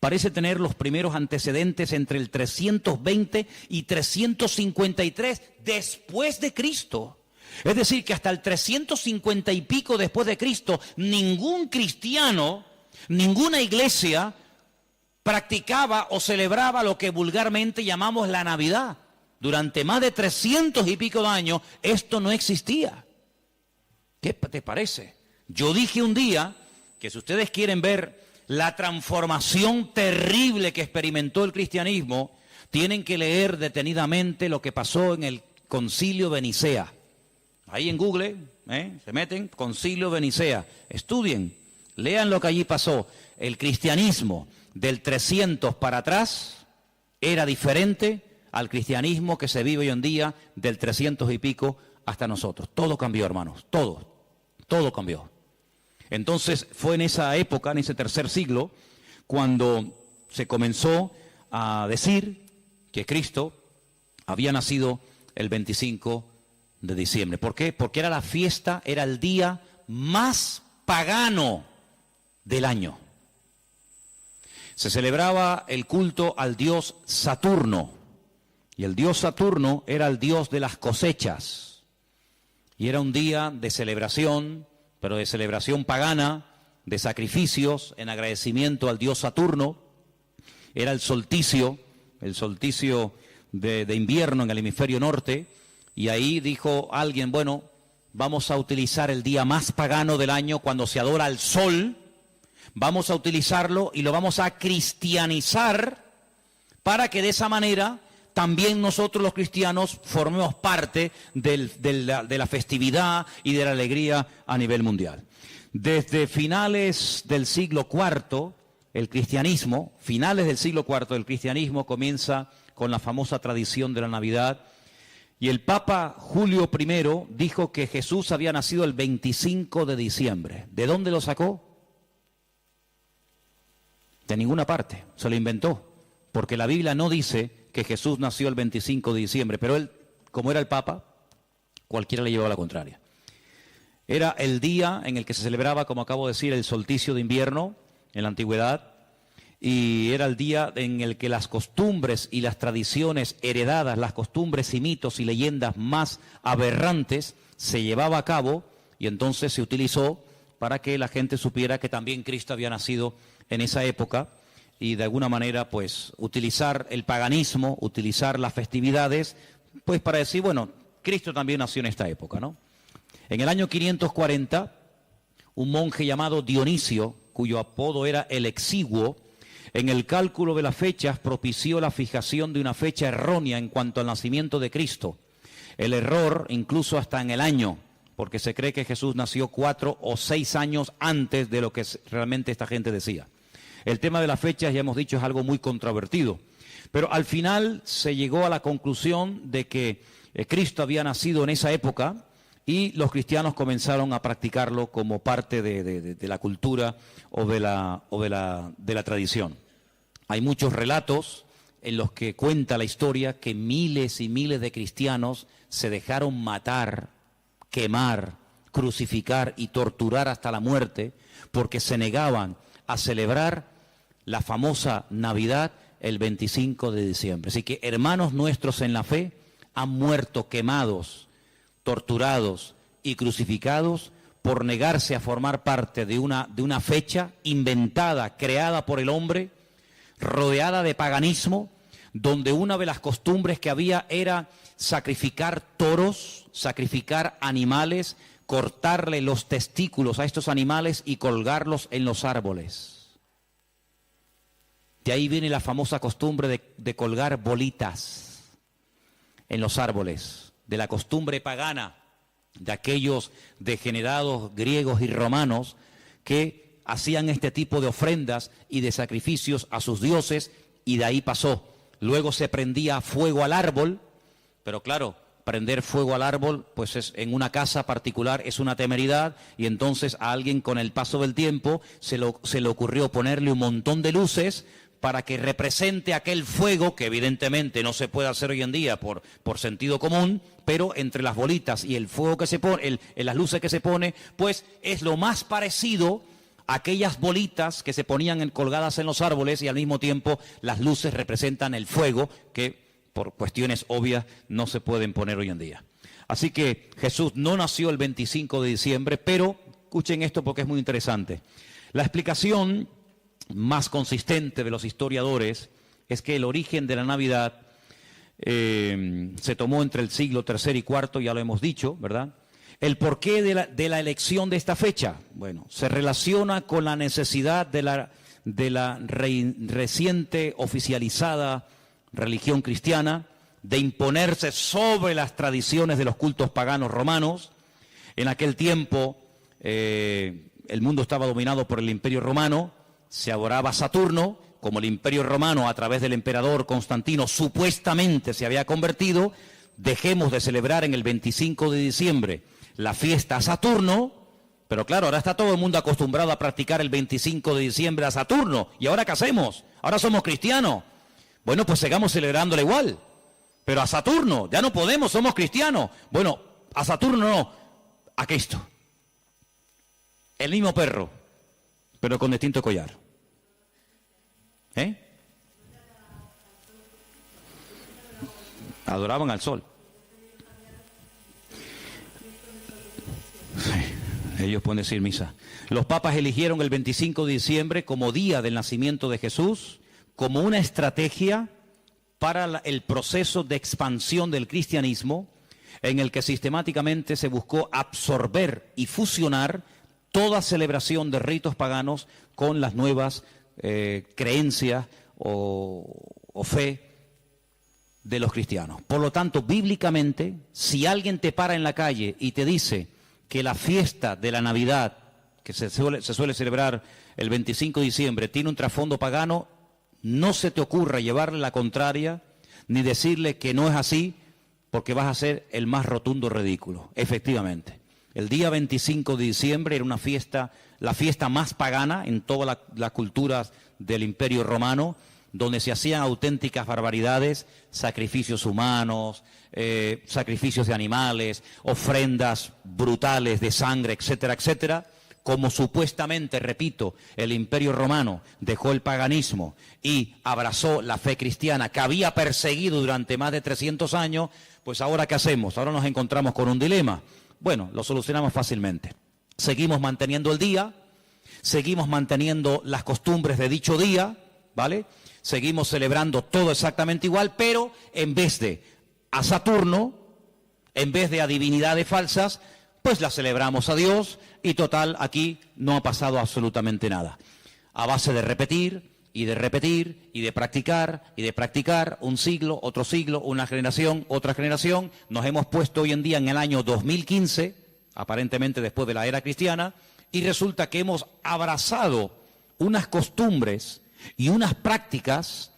parece tener los primeros antecedentes entre el 320 y 353 después de Cristo. Es decir, que hasta el 350 y pico después de Cristo, ningún cristiano, ninguna iglesia practicaba o celebraba lo que vulgarmente llamamos la Navidad. Durante más de 300 y pico de años, esto no existía. ¿Qué te parece? Yo dije un día que si ustedes quieren ver la transformación terrible que experimentó el cristianismo, tienen que leer detenidamente lo que pasó en el Concilio de Nicea. Ahí en Google, se meten, Concilio de Nicea, estudien, lean lo que allí pasó. El cristianismo del 300 para atrás era diferente al cristianismo que se vive hoy en día del 300 y pico hasta nosotros. Todo cambió, hermanos, todo cambió. Entonces fue en esa época, en ese tercer siglo, cuando se comenzó a decir que Cristo había nacido el 25 de diciembre. ¿Por qué? Porque era la fiesta, era el día más pagano del año. Se celebraba el culto al dios Saturno, y el dios Saturno era el dios de las cosechas, y era un día de celebración, pero de celebración pagana, de sacrificios en agradecimiento al dios Saturno. Era el solsticio de invierno en el hemisferio norte, y ahí dijo alguien, bueno, vamos a utilizar el día más pagano del año cuando se adora al sol, vamos a utilizarlo y lo vamos a cristianizar para que de esa manera también nosotros los cristianos formemos parte de la festividad y de la alegría a nivel mundial. Desde finales del siglo IV, el cristianismo, comienza con la famosa tradición de la Navidad, y el Papa Julio I dijo que Jesús había nacido el 25 de diciembre. ¿De dónde lo sacó? De ninguna parte, se lo inventó, porque la Biblia no dice que Jesús nació el 25 de diciembre, pero él, como era el Papa, cualquiera le llevaba la contraria. Era el día en el que se celebraba, como acabo de decir, el solsticio de invierno en la antigüedad, y era el día en el que las costumbres y las tradiciones heredadas, las costumbres y mitos y leyendas más aberrantes se llevaba a cabo, y entonces se utilizó para que la gente supiera que también Cristo había nacido en esa época, y de alguna manera pues utilizar el paganismo, utilizar las festividades, pues para decir, bueno, Cristo también nació en esta época, ¿no? En el año 540, un monje llamado Dionisio, cuyo apodo era el Exiguo, en el cálculo de las fechas propició la fijación de una fecha errónea en cuanto al nacimiento de Cristo. El error incluso hasta en el año, porque se cree que Jesús nació 4 o 6 años antes de lo que realmente esta gente decía. El tema de las fechas, ya hemos dicho, es algo muy controvertido, pero al final se llegó a la conclusión de que Cristo había nacido en esa época, y los cristianos comenzaron a practicarlo como parte de la cultura o de la tradición. Hay muchos relatos en los que cuenta la historia que miles y miles de cristianos se dejaron matar, quemar, crucificar y torturar hasta la muerte porque se negaban a celebrar la famosa Navidad el 25 de diciembre. Así que hermanos nuestros en la fe han muerto quemados, torturados y crucificados por negarse a formar parte de una fecha inventada, creada por el hombre, rodeada de paganismo, donde una de las costumbres que había era sacrificar toros, sacrificar animales, cortarle los testículos a estos animales y colgarlos en los árboles. De ahí viene la famosa costumbre de colgar bolitas en los árboles, de la costumbre pagana de aquellos degenerados griegos y romanos que hacían este tipo de ofrendas y de sacrificios a sus dioses, y de ahí pasó. Luego se prendía fuego al árbol, pero claro, prender fuego al árbol, pues en una casa particular es una temeridad, y entonces a alguien con el paso del tiempo se le ocurrió ponerle un montón de luces para que represente aquel fuego, que evidentemente no se puede hacer hoy en día por sentido común, pero entre las bolitas y el fuego que se pone, las luces que se pone, pues es lo más parecido a aquellas bolitas que se ponían colgadas en los árboles, y al mismo tiempo las luces representan el fuego, que por cuestiones obvias no se pueden poner hoy en día. Así que Jesús no nació el 25 de diciembre, pero escuchen esto porque es muy interesante. La explicación más consistente de los historiadores es que el origen de la Navidad se tomó entre el siglo III y IV, ya lo hemos dicho, ¿verdad? El porqué de la elección de esta fecha, bueno, se relaciona con la necesidad de la reciente oficializada religión cristiana de imponerse sobre las tradiciones de los cultos paganos romanos. En aquel tiempo el mundo estaba dominado por el Imperio Romano, se adoraba a Saturno, como el Imperio Romano a través del emperador Constantino supuestamente se había convertido. Dejemos de celebrar en el 25 de diciembre la fiesta a Saturno, pero claro, ahora está todo el mundo acostumbrado a practicar el 25 de diciembre a Saturno, ¿y ahora qué hacemos? Ahora somos cristianos. Bueno, pues sigamos celebrándole igual, pero a Saturno ya no podemos, somos cristianos. Bueno, a Saturno no, a Cristo. El mismo perro, pero con distinto collar. Adoraban al sol. Sí, ellos pueden decir misa. Los papas eligieron el 25 de diciembre como día del nacimiento de Jesús, como una estrategia para el proceso de expansión del cristianismo, en el que sistemáticamente se buscó absorber y fusionar toda celebración de ritos paganos con las nuevas creencias o fe de los cristianos. Por lo tanto, bíblicamente, si alguien te para en la calle y te dice que la fiesta de la Navidad, que se suele celebrar el 25 de diciembre, tiene un trasfondo pagano, no se te ocurra llevarle la contraria ni decirle que no es así, porque vas a ser el más rotundo ridículo. Efectivamente, el día 25 de diciembre era una fiesta, la fiesta más pagana en todas las culturas del Imperio Romano, donde se hacían auténticas barbaridades, sacrificios humanos, sacrificios de animales, ofrendas brutales de sangre, etcétera, etcétera. Como supuestamente, repito, el Imperio Romano dejó el paganismo y abrazó la fe cristiana que había perseguido durante más de 300 años, pues ahora ¿qué hacemos? Ahora nos encontramos con un dilema. Bueno, lo solucionamos fácilmente. Seguimos manteniendo el día, seguimos manteniendo las costumbres de dicho día, ¿vale? Seguimos celebrando todo exactamente igual, pero en vez de a Saturno, en vez de a divinidades falsas, pues la celebramos a Dios, y total, aquí no ha pasado absolutamente nada. A base de repetir y de repetir y de practicar, un siglo, otro siglo, una generación, otra generación, nos hemos puesto hoy en día en el año 2015, aparentemente después de la era cristiana, y resulta que hemos abrazado unas costumbres y unas prácticas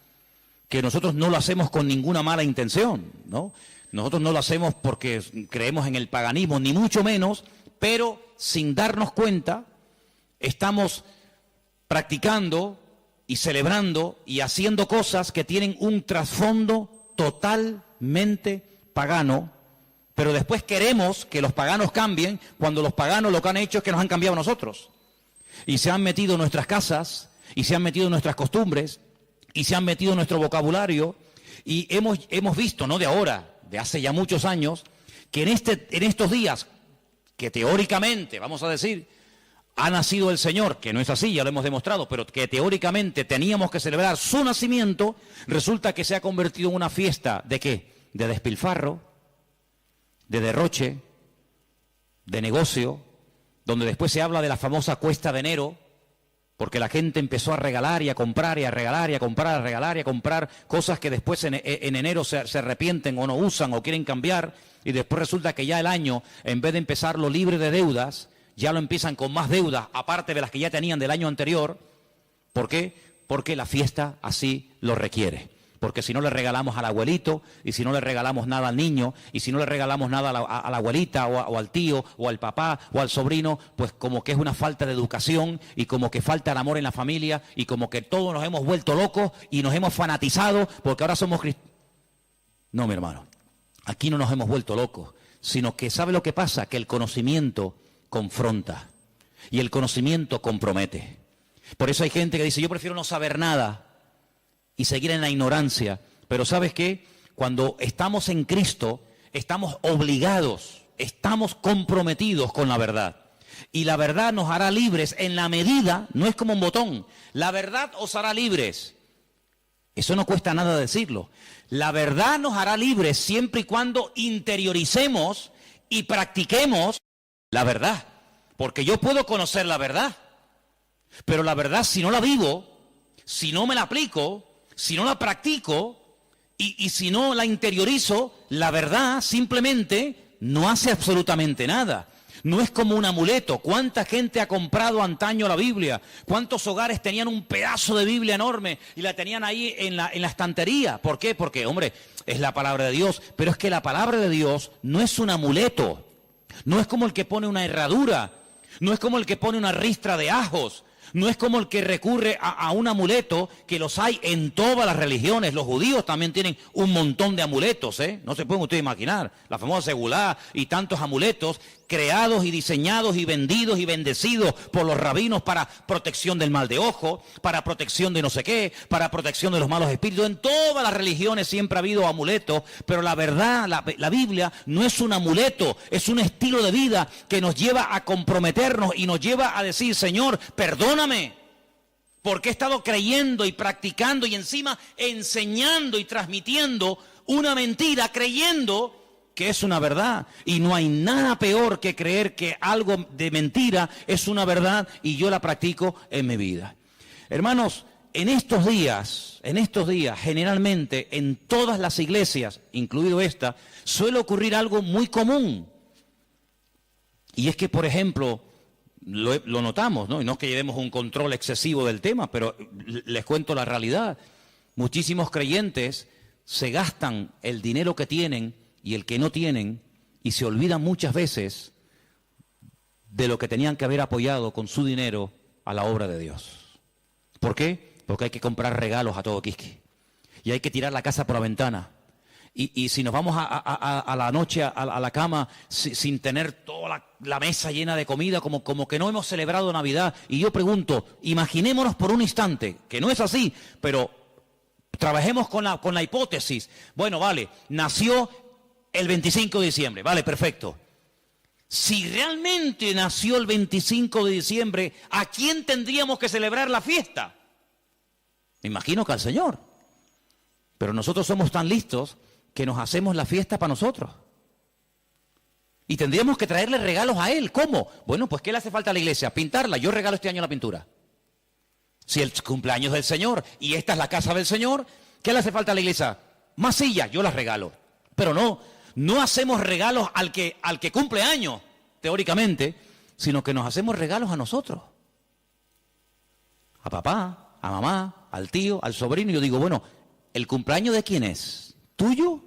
que nosotros no lo hacemos con ninguna mala intención, ¿no? Nosotros no lo hacemos porque creemos en el paganismo, ni mucho menos, pero sin darnos cuenta estamos practicando y celebrando y haciendo cosas que tienen un trasfondo totalmente pagano, pero después queremos que los paganos cambien cuando los paganos lo que han hecho es que nos han cambiado a nosotros. Y se han metido en nuestras casas, y se han metido en nuestras costumbres, y se han metido en nuestro vocabulario, y hemos visto, no de ahora, de hace ya muchos años, que en estos días, que teóricamente, vamos a decir, ha nacido el Señor, que no es así, ya lo hemos demostrado, pero que teóricamente teníamos que celebrar su nacimiento, resulta que se ha convertido en una fiesta, ¿de qué? De despilfarro, de derroche, de negocio, donde después se habla de la famosa cuesta de enero, porque la gente empezó a regalar y a comprar y a regalar y a comprar, a regalar y a comprar cosas que después en enero se arrepienten o no usan o quieren cambiar, y después resulta que ya el año, en vez de empezarlo libre de deudas, ya lo empiezan con más deudas, aparte de las que ya tenían del año anterior. ¿Por qué? Porque la fiesta así lo requiere. Porque si no le regalamos al abuelito, y si no le regalamos nada al niño, y si no le regalamos nada a la abuelita, o al tío, o al papá, o al sobrino, pues como que es una falta de educación, y como que falta el amor en la familia, y como que todos nos hemos vuelto locos, y nos hemos fanatizado, porque ahora somos cristianos. No, mi hermano, aquí no nos hemos vuelto locos, sino que ¿sabe lo que pasa? Que el conocimiento confronta, y el conocimiento compromete. Por eso hay gente que dice, yo prefiero no saber nada, y seguir en la ignorancia. Pero ¿sabes qué? Cuando estamos en Cristo, estamos obligados, estamos comprometidos con la verdad. Y la verdad nos hará libres en la medida, no es como un botón, la verdad os hará libres. Eso no cuesta nada decirlo. La verdad nos hará libres siempre y cuando interioricemos y practiquemos la verdad. Porque yo puedo conocer la verdad, pero la verdad si no la vivo, si no me la aplico, si no la practico y si no la interiorizo, la verdad simplemente no hace absolutamente nada. No es como un amuleto. ¿Cuánta gente ha comprado antaño la Biblia? ¿Cuántos hogares tenían un pedazo de Biblia enorme y la tenían ahí en la estantería? ¿Por qué? Porque, hombre, es la palabra de Dios. Pero es que la palabra de Dios no es un amuleto. No es como el que pone una herradura. No es como el que pone una ristra de ajos. No es como el que recurre a un amuleto, que los hay en todas las religiones. Los judíos también tienen un montón de amuletos, ¿eh? No se pueden ustedes imaginar. La famosa segulá y tantos amuletos creados y diseñados y vendidos y bendecidos por los rabinos para protección del mal de ojo, para protección de no sé qué, para protección de los malos espíritus. En todas las religiones siempre ha habido amuletos, pero la verdad, la Biblia no es un amuleto, es un estilo de vida que nos lleva a comprometernos y nos lleva a decir, Señor, perdóname, porque he estado creyendo y practicando y encima enseñando y transmitiendo una mentira, creyendo que es una verdad. Y no hay nada peor que creer que algo de mentira es una verdad y yo la practico en mi vida. Hermanos, en estos días, generalmente en todas las iglesias, incluido esta, suele ocurrir algo muy común. Y es que, por ejemplo, lo notamos, ¿no? Y no es que llevemos un control excesivo del tema, pero les cuento la realidad. Muchísimos creyentes se gastan el dinero que tienen y el que no tienen, y se olvidan muchas veces de lo que tenían que haber apoyado con su dinero a la obra de Dios. ¿Por qué? Porque hay que comprar regalos a todo quisque, y hay que tirar la casa por la ventana. Y si nos vamos a la noche a la cama sin tener toda la mesa llena de comida, como que no hemos celebrado Navidad. Y yo pregunto, imaginémonos por un instante, que no es así, pero trabajemos con la hipótesis. Bueno, vale, nació el 25 de diciembre, vale, perfecto. Si realmente nació el 25 de diciembre, ¿a quién tendríamos que celebrar la fiesta? Me imagino que al Señor. Pero nosotros somos tan listos que nos hacemos la fiesta para nosotros. Y tendríamos que traerle regalos a Él. ¿Cómo? Bueno, pues ¿qué le hace falta a la iglesia? Pintarla. Yo regalo este año la pintura. Si el cumpleaños del Señor y esta es la casa del Señor, ¿qué le hace falta a la iglesia? Más sillas, yo las regalo. Pero no hacemos regalos al que cumple años, teóricamente, sino que nos hacemos regalos a nosotros. A papá, a mamá, al tío, al sobrino. Y yo digo, bueno, ¿el cumpleaños de quién es? ¿Tuyo?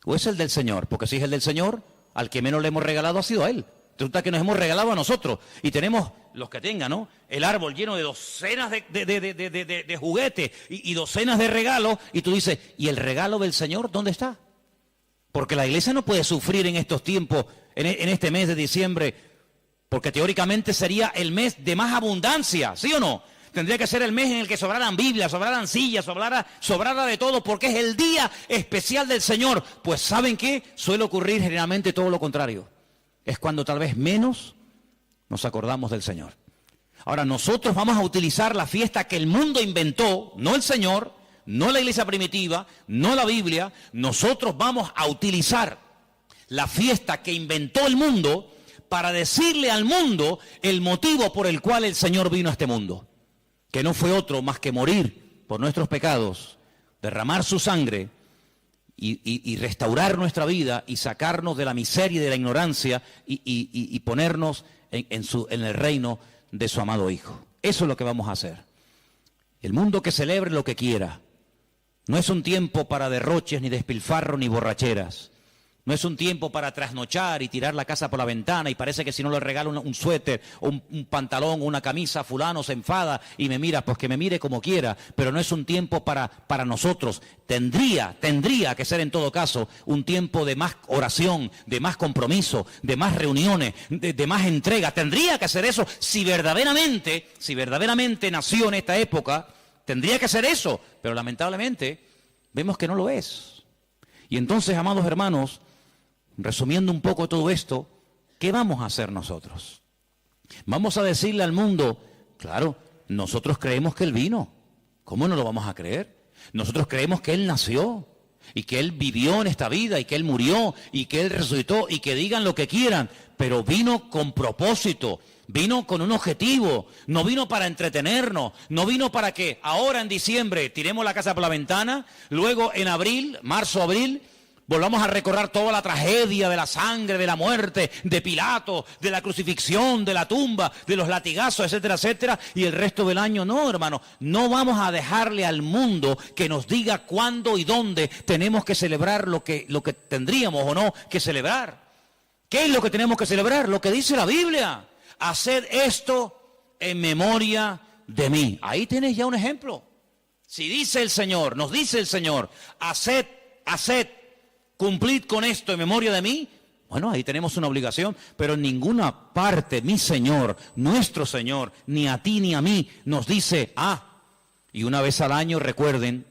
¿O es el del Señor? Porque si es el del Señor, al que menos le hemos regalado ha sido a Él. Resulta que nos hemos regalado a nosotros. Y tenemos, los que tengan, ¿no?, el árbol lleno de docenas de juguetes y docenas de regalos. Y tú dices, ¿y el regalo del Señor dónde está? Porque la iglesia no puede sufrir en estos tiempos, en este mes de diciembre, porque teóricamente sería el mes de más abundancia, ¿sí o no? Tendría que ser el mes en el que sobraran Biblias, sobraran sillas, sobrara de todo, porque es el día especial del Señor. Pues ¿saben qué? Suele ocurrir generalmente todo lo contrario. Es cuando tal vez menos nos acordamos del Señor. Ahora, nosotros vamos a utilizar la fiesta que el mundo inventó, no el Señor, no la iglesia primitiva, no la Biblia. Nosotros vamos a utilizar la fiesta que inventó el mundo para decirle al mundo el motivo por el cual el Señor vino a este mundo. Que no fue otro más que morir por nuestros pecados, derramar su sangre y restaurar nuestra vida y sacarnos de la miseria y de la ignorancia y ponernos en el reino de su amado Hijo. Eso es lo que vamos a hacer. El mundo que celebre lo que quiera. No es un tiempo para derroches, ni despilfarro, ni borracheras. No es un tiempo para trasnochar y tirar la casa por la ventana y parece que si no le regalo un suéter o un pantalón o una camisa, fulano se enfada y me mira, pues que me mire como quiera, pero no es un tiempo para nosotros. Tendría que ser en todo caso un tiempo de más oración, de más compromiso, de más reuniones, de más entrega. Tendría que ser eso si verdaderamente nació en esta época, tendría que ser eso, pero lamentablemente vemos que no lo es. Y entonces, amados hermanos, resumiendo un poco todo esto, ¿qué vamos a hacer nosotros? Vamos a decirle al mundo, claro, nosotros creemos que Él vino. ¿Cómo no lo vamos a creer? Nosotros creemos que Él nació y que Él vivió en esta vida y que Él murió y que Él resucitó y que digan lo que quieran, pero vino con propósito, vino con un objetivo, no vino para entretenernos, no vino para que ahora en diciembre tiremos la casa por la ventana, luego en abril, marzo, abril, volvamos a recordar toda la tragedia de la sangre, de la muerte, de Pilato, de la crucifixión, de la tumba, de los latigazos, etcétera, etcétera, y el resto del año. No, hermano, no vamos a dejarle al mundo que nos diga cuándo y dónde tenemos que celebrar lo que tendríamos o no que celebrar. ¿Qué es lo que tenemos que celebrar? Lo que dice la Biblia. Haced esto en memoria de mí. Ahí tienes ya un ejemplo. Si dice el Señor, nos dice el Señor, haced, cumplid con esto en memoria de mí, bueno, ahí tenemos una obligación, pero en ninguna parte mi Señor, nuestro Señor, ni a ti ni a mí, nos dice, y una vez al año recuerden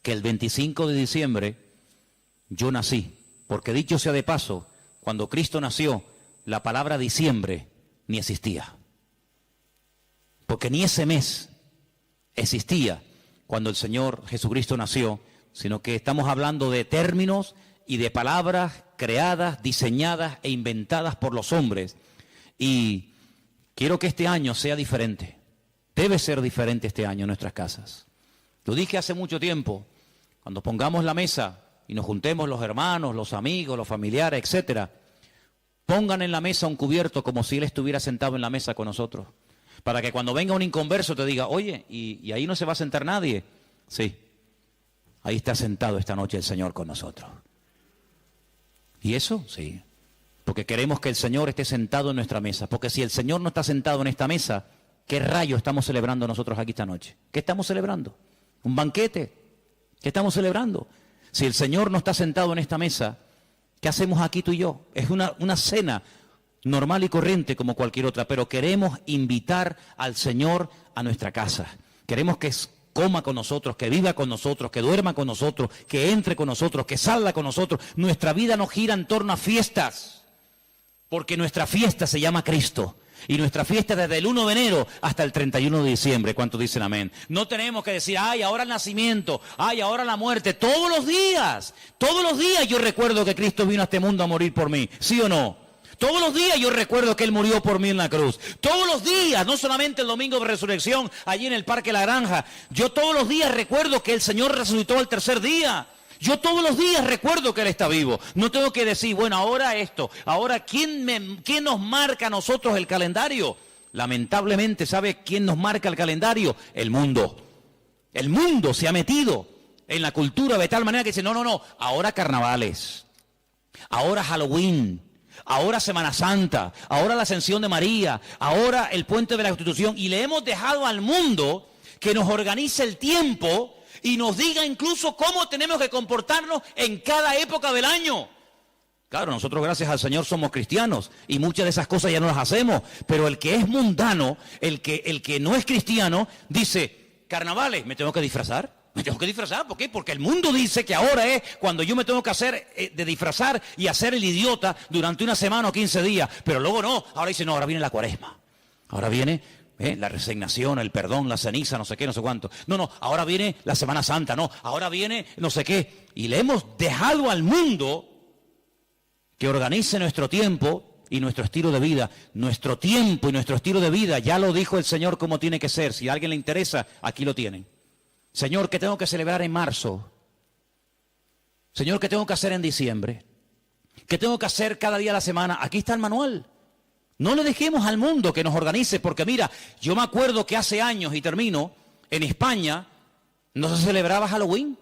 que el 25 de diciembre yo nací, porque dicho sea de paso, cuando Cristo nació, la palabra diciembre ni existía, porque ni ese mes existía cuando el Señor Jesucristo nació, sino que estamos hablando de términos y de palabras creadas, diseñadas e inventadas por los hombres. Y quiero que este año sea diferente. Debe ser diferente este año en nuestras casas. Lo dije hace mucho tiempo, cuando pongamos la mesa y nos juntemos los hermanos, los amigos, los familiares, etcétera, pongan en la mesa un cubierto como si Él estuviera sentado en la mesa con nosotros. Para que cuando venga un inconverso te diga, oye, ¿y ahí no se va a sentar nadie? Sí, ahí está sentado esta noche el Señor con nosotros. ¿Y eso? Sí. Porque queremos que el Señor esté sentado en nuestra mesa. Porque si el Señor no está sentado en esta mesa, ¿qué rayo estamos celebrando nosotros aquí esta noche? ¿Qué estamos celebrando? ¿Un banquete? ¿Qué estamos celebrando? Si el Señor no está sentado en esta mesa, ¿qué hacemos aquí tú y yo? Es una cena normal y corriente como cualquier otra, pero queremos invitar al Señor a nuestra casa. Queremos que coma con nosotros, que viva con nosotros, que duerma con nosotros, que entre con nosotros, que salga con nosotros. Nuestra vida no gira en torno a fiestas, porque nuestra fiesta se llama Cristo. Y nuestra fiesta desde el 1 de enero hasta el 31 de diciembre. ¿Cuántos dicen amén? No tenemos que decir, ahora el nacimiento, ahora la muerte. Todos los días yo recuerdo que Cristo vino a este mundo a morir por mí. ¿Sí o no? Todos los días yo recuerdo que Él murió por mí en la cruz. Todos los días, no solamente el domingo de resurrección, allí en el Parque La Granja. Yo todos los días recuerdo que el Señor resucitó al tercer día. Yo todos los días recuerdo que Él está vivo. No tengo que decir, bueno, ahora esto. Ahora, ¿quién nos marca a nosotros el calendario? Lamentablemente, ¿sabe quién nos marca el calendario? El mundo. El mundo se ha metido en la cultura de tal manera que dice, no, ahora carnavales, ahora Halloween, ahora Semana Santa, ahora la Ascensión de María, ahora el Puente de la Constitución. Y le hemos dejado al mundo que nos organice el tiempo y nos diga incluso cómo tenemos que comportarnos en cada época del año. Claro, nosotros gracias al Señor somos cristianos y muchas de esas cosas ya no las hacemos, pero el que es mundano, el que no es cristiano, dice, carnavales, ¿me tengo que disfrazar? Me tengo que disfrazar, ¿por qué? Porque el mundo dice que ahora es cuando yo me tengo que hacer de disfrazar y hacer el idiota durante una semana o 15 días, pero luego no, ahora dice, no, ahora viene la cuaresma, ahora viene la resignación, el perdón, la ceniza, no sé qué, no sé cuánto. No, ahora viene la Semana Santa, no, ahora viene no sé qué. Y le hemos dejado al mundo que organice nuestro tiempo y nuestro estilo de vida. Nuestro tiempo y nuestro estilo de vida, ya lo dijo el Señor cómo tiene que ser. Si a alguien le interesa, aquí lo tienen. Señor, ¿qué tengo que celebrar en marzo? Señor, ¿qué tengo que hacer en diciembre? ¿Qué tengo que hacer cada día de la semana? Aquí está el manual. No le dejemos al mundo que nos organice, porque mira, yo me acuerdo que hace años, y termino, en España no se celebraba Halloween.